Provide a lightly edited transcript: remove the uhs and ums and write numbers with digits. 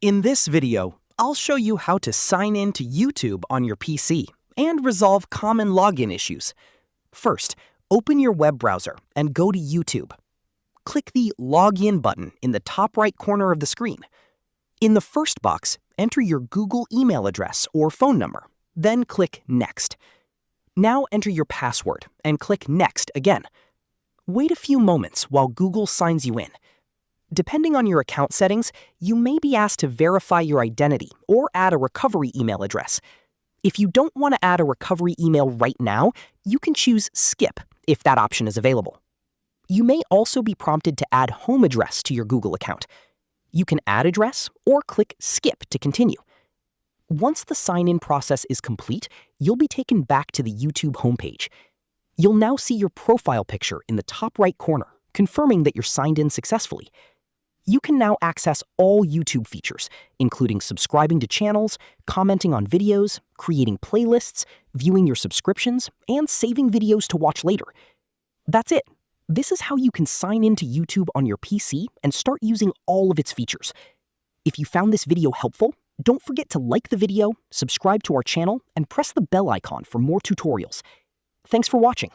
In this video, I'll show you how to sign in to YouTube on your PC and resolve common login issues. First, open your web browser and go to YouTube. Click the Login button in the top right corner of the screen. In the first box, enter your Google email address or phone number, then click Next. Now enter your password and click Next again. Wait a few moments while Google signs you in. Depending on your account settings, you may be asked to verify your identity or add a recovery email address. If you don't want to add a recovery email right now, you can choose Skip if that option is available. You may also be prompted to add home address to your Google account. You can add address or click Skip to continue. Once the sign-in process is complete, you'll be taken back to the YouTube homepage. You'll now see your profile picture in the top right corner, confirming that you're signed in successfully. You can now access all YouTube features, including subscribing to channels, commenting on videos, creating playlists, viewing your subscriptions, and saving videos to watch later. That's it. This is how you can sign into YouTube on your PC and start using all of its features. If you found this video helpful, don't forget to like the video, subscribe to our channel, and press the bell icon for more tutorials. Thanks for watching.